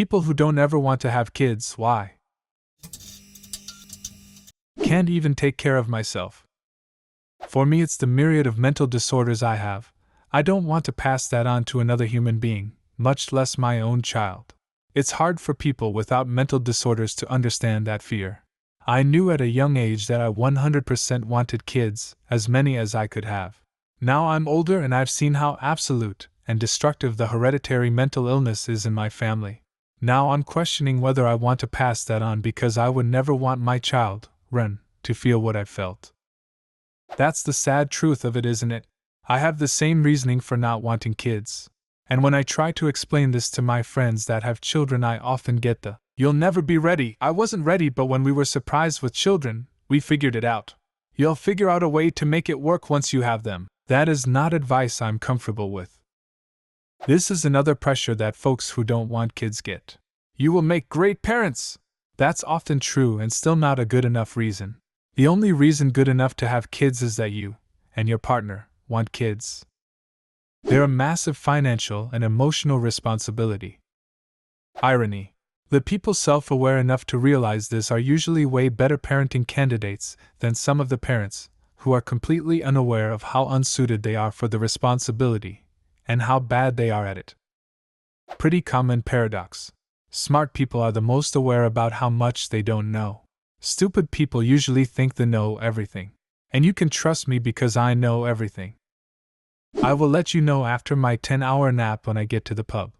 People who don't ever want to have kids, why? Can't even take care of myself. For me, it's the myriad of mental disorders I have. I don't want to pass that on to another human being, much less my own child. It's hard for people without mental disorders to understand that fear. I knew at a young age that I 100% wanted kids, as many as I could have. Now I'm older and I've seen how absolute and destructive the hereditary mental illness is in my family. Now I'm questioning whether I want to pass that on because I would never want my child, Ren, to feel what I felt. That's the sad truth of it, isn't it? I have the same reasoning for not wanting kids. And when I try to explain this to my friends that have children, I often get the, "You'll never be ready." I wasn't ready, but when we were surprised with children, we figured it out. You'll figure out a way to make it work once you have them. That is not advice I'm comfortable with. This is another pressure that folks who don't want kids get. You will make great parents! That's often true and still not a good enough reason. The only reason good enough to have kids is that you, and your partner, want kids. They're a massive financial and emotional responsibility. Irony. The people self-aware enough to realize this are usually way better parenting candidates than some of the parents who are completely unaware of how unsuited they are for the responsibility and how bad they are at it. Pretty common paradox. Smart people are the most aware about how much they don't know. Stupid people usually think they know everything. And you can trust me because I know everything. I will let you know after my 10-hour nap when I get to the pub.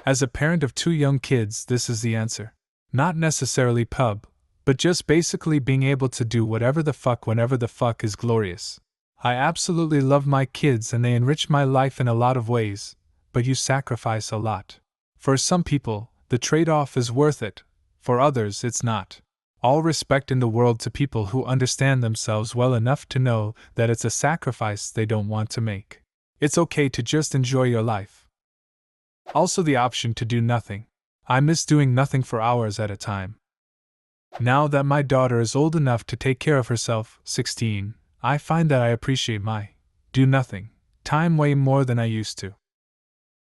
As a parent of 2 young kids, this is the answer. Not necessarily pub, but just basically being able to do whatever the fuck whenever the fuck is glorious. I absolutely love my kids and they enrich my life in a lot of ways, but you sacrifice a lot. For some people, the trade-off is worth it. For others, it's not. All respect in the world to people who understand themselves well enough to know that it's a sacrifice they don't want to make. It's okay to just enjoy your life. Also, the option to do nothing. I miss doing nothing for hours at a time. Now that my daughter is old enough to take care of herself, 16, I find that I appreciate my do nothing time way more than I used to.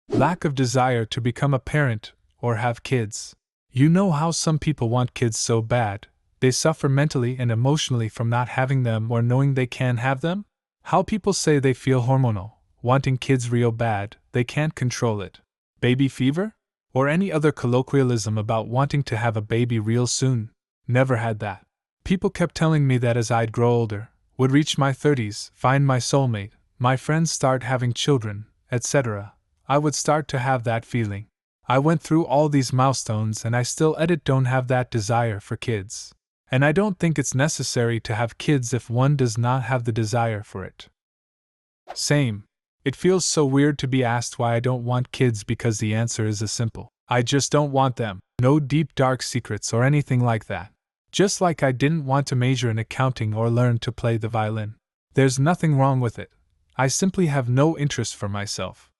Lack of desire to become a parent or have kids. You know how some people want kids so bad, they suffer mentally and emotionally from not having them or knowing they can have them? How people say they feel hormonal, wanting kids real bad, they can't control it. Baby fever? Or any other colloquialism about wanting to have a baby real soon. Never had that. People kept telling me that as I'd grow older, would reach my 30s, find my soulmate, my friends start having children, etc., I would start to have that feeling. I went through all these milestones and I still don't have that desire for kids. And I don't think it's necessary to have kids if one does not have the desire for it. Same. It feels so weird to be asked why I don't want kids because the answer is as simple. I just don't want them. No deep dark secrets or anything like that. Just like I didn't want to major in accounting or learn to play the violin. There's nothing wrong with it. I simply have no interest for myself.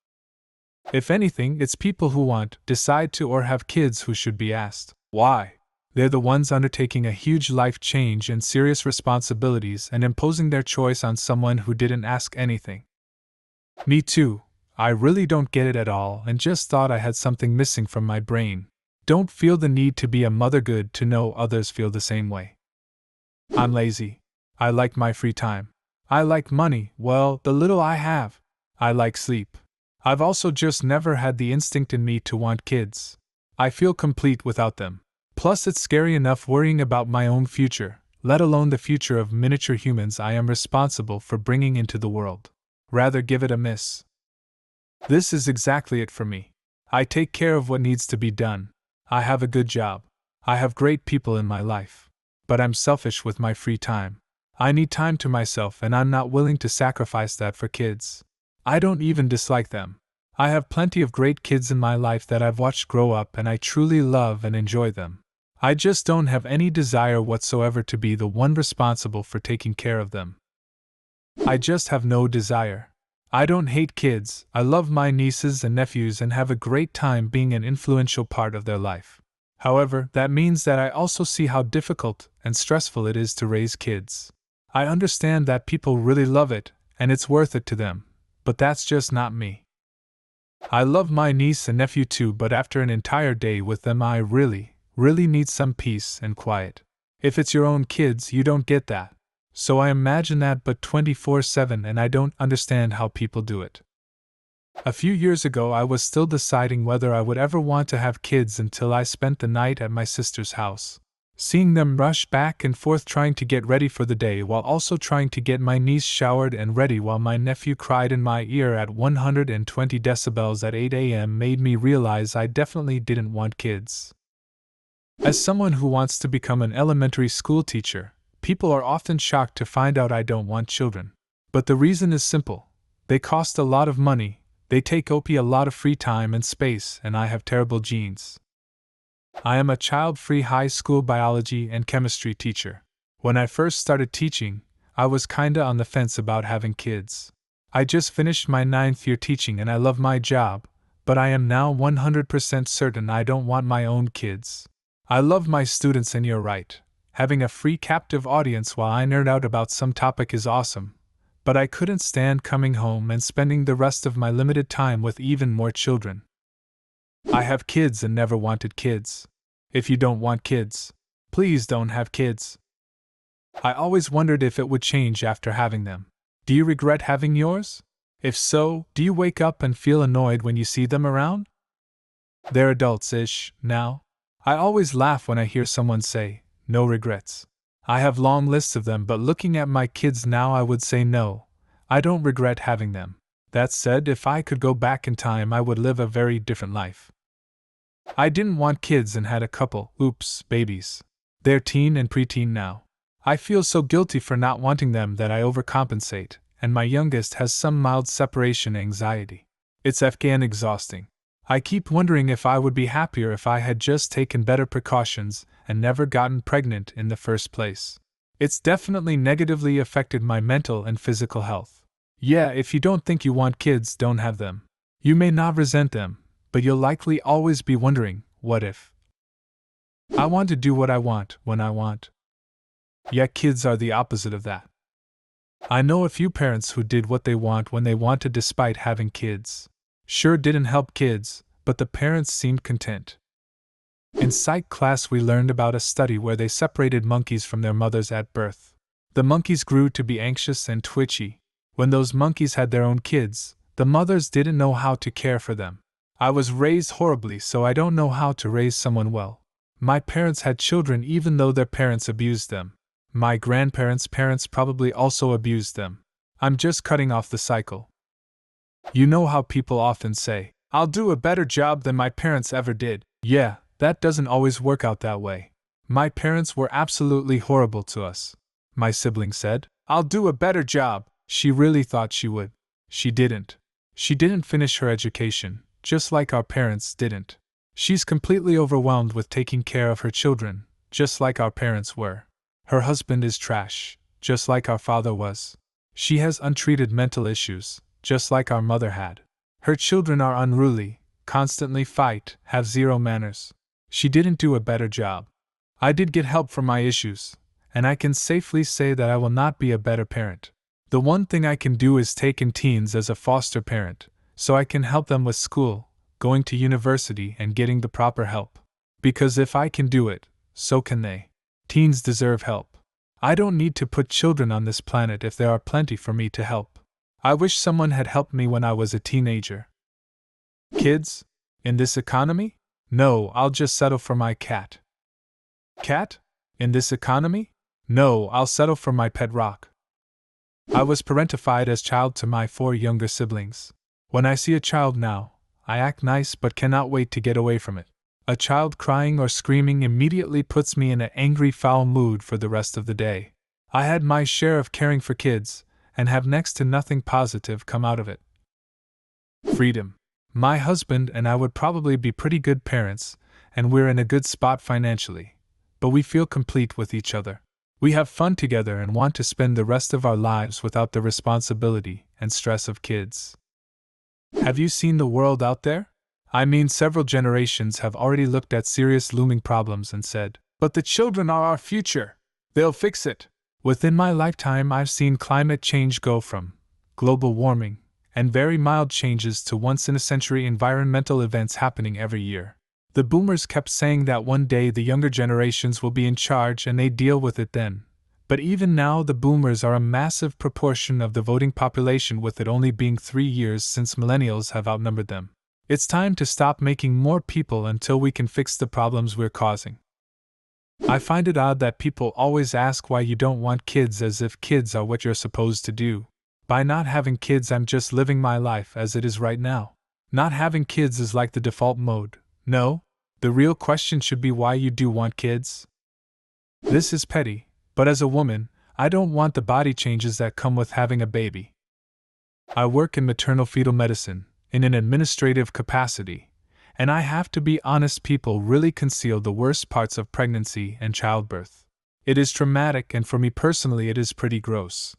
If anything, it's people who want, decide to, or have kids who should be asked, why? They're the ones undertaking a huge life change and serious responsibilities and imposing their choice on someone who didn't ask anything. Me too. I really don't get it at all and just thought I had something missing from my brain. Don't feel the need to be a mother. Good to know others feel the same way. I'm lazy. I like my free time. I like money, well, the little I have. I like sleep. I've also just never had the instinct in me to want kids. I feel complete without them. Plus, it's scary enough worrying about my own future, let alone the future of miniature humans I am responsible for bringing into the world. Rather give it a miss. This is exactly it for me. I take care of what needs to be done. I have a good job. I have great people in my life. But I'm selfish with my free time. I need time to myself and I'm not willing to sacrifice that for kids. I don't even dislike them. I have plenty of great kids in my life that I've watched grow up and I truly love and enjoy them. I just don't have any desire whatsoever to be the one responsible for taking care of them. I just have no desire. I don't hate kids, I love my nieces and nephews and have a great time being an influential part of their life. However, that means that I also see how difficult and stressful it is to raise kids. I understand that people really love it, and it's worth it to them, but that's just not me. I love my niece and nephew too, but after an entire day with them, I really need some peace and quiet. If it's your own kids, you don't get that. So I imagine that, but 24/7, and I don't understand how people do it. A few years ago, I was still deciding whether I would ever want to have kids until I spent the night at my sister's house. Seeing them rush back and forth trying to get ready for the day while also trying to get my niece showered and ready while my nephew cried in my ear at 120 decibels at 8 a.m. made me realize I definitely didn't want kids. As someone who wants to become an elementary school teacher, people are often shocked to find out I don't want children. But the reason is simple. They cost a lot of money, they take up a lot of free time and space, and I have terrible genes. I am a child-free high school biology and chemistry teacher. When I first started teaching, I was kinda on the fence about having kids. I just finished my 9th year teaching and I love my job, but I am now 100% certain I don't want my own kids. I love my students, and you're right. Having a free captive audience while I nerd out about some topic is awesome, but I couldn't stand coming home and spending the rest of my limited time with even more children. I have kids and never wanted kids. If you don't want kids, please don't have kids. I always wondered if it would change after having them. Do you regret having yours? If so, do you wake up and feel annoyed when you see them around? They're adults-ish now. I always laugh when I hear someone say, no regrets. I have long lists of them, but looking at my kids now, I would say no, I don't regret having them. That said, if I could go back in time, I would live a very different life. I didn't want kids and had a couple, babies. They're teen and preteen now. I feel so guilty for not wanting them that I overcompensate, and my youngest has some mild separation anxiety. It's exhausting. I keep wondering if I would be happier if I had just taken better precautions and never gotten pregnant in the first place. It's definitely negatively affected my mental and physical health. Yeah, if you don't think you want kids, don't have them. You may not resent them, but you'll likely always be wondering, what if? I want to do what I want, when I want. Yet kids are the opposite of that. I know a few parents who did what they want when they wanted despite having kids. Sure didn't help kids, but the parents seemed content. In psych class we learned about a study where they separated monkeys from their mothers at birth. The monkeys grew to be anxious and twitchy. When those monkeys had their own kids, the mothers didn't know how to care for them. I was raised horribly, so I don't know how to raise someone well. My parents had children even though their parents abused them. My grandparents' parents probably also abused them. I'm just cutting off the cycle. You know how people often say, I'll do a better job than my parents ever did. Yeah, that doesn't always work out that way. My parents were absolutely horrible to us. My sibling said, I'll do a better job. She really thought she would. She didn't. She didn't finish her education, just like our parents didn't. She's completely overwhelmed with taking care of her children, just like our parents were. Her husband is trash, just like our father was. She has untreated mental issues, just like our mother had. Her children are unruly, constantly fight, have zero manners. She didn't do a better job. I did get help for my issues, and I can safely say that I will not be a better parent. The one thing I can do is take in teens as a foster parent, so I can help them with school, going to university, and getting the proper help. Because if I can do it, so can they. Teens deserve help. I don't need to put children on this planet if there are plenty for me to help. I wish someone had helped me when I was a teenager. Kids? In this economy? No, I'll just settle for my cat. Cat? In this economy? No, I'll settle for my pet rock. I was parentified as child to my 4 younger siblings. When I see a child now, I act nice but cannot wait to get away from it. A child crying or screaming immediately puts me in an angry, foul mood for the rest of the day. I had my share of caring for kids, and have next to nothing positive come out of it. Freedom. My husband and I would probably be pretty good parents, and we're in a good spot financially, but we feel complete with each other. We have fun together and want to spend the rest of our lives without the responsibility and stress of kids. Have you seen the world out there? I mean, several generations have already looked at serious looming problems and said, but the children are our future. They'll fix it. Within my lifetime, I've seen climate change go from global warming and very mild changes to once-in-a-century environmental events happening every year. The boomers kept saying that one day the younger generations will be in charge and they deal with it then. But even now the boomers are a massive proportion of the voting population, with it only being 3 years since millennials have outnumbered them. It's time to stop making more people until we can fix the problems we're causing. I find it odd that people always ask why you don't want kids, as if kids are what you're supposed to do. By not having kids, I'm just living my life as it is right now. Not having kids is like the default mode. No, the real question should be why you do want kids. This is petty, but as a woman, I don't want the body changes that come with having a baby. I work in maternal fetal medicine, in an administrative capacity, and I have to be honest, people really conceal the worst parts of pregnancy and childbirth. It is traumatic, and for me personally it is pretty gross.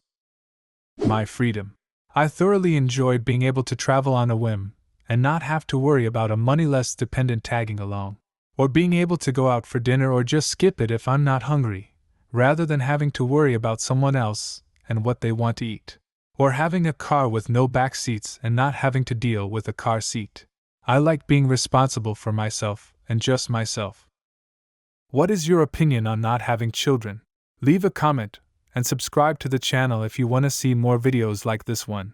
My freedom. I thoroughly enjoyed being able to travel on a whim, and not have to worry about a moneyless dependent tagging along, or being able to go out for dinner or just skip it if I'm not hungry, rather than having to worry about someone else and what they want to eat, or having a car with no back seats and not having to deal with a car seat. I like being responsible for myself and just myself. What is your opinion on not having children? Leave a comment and subscribe to the channel if you want to see more videos like this one.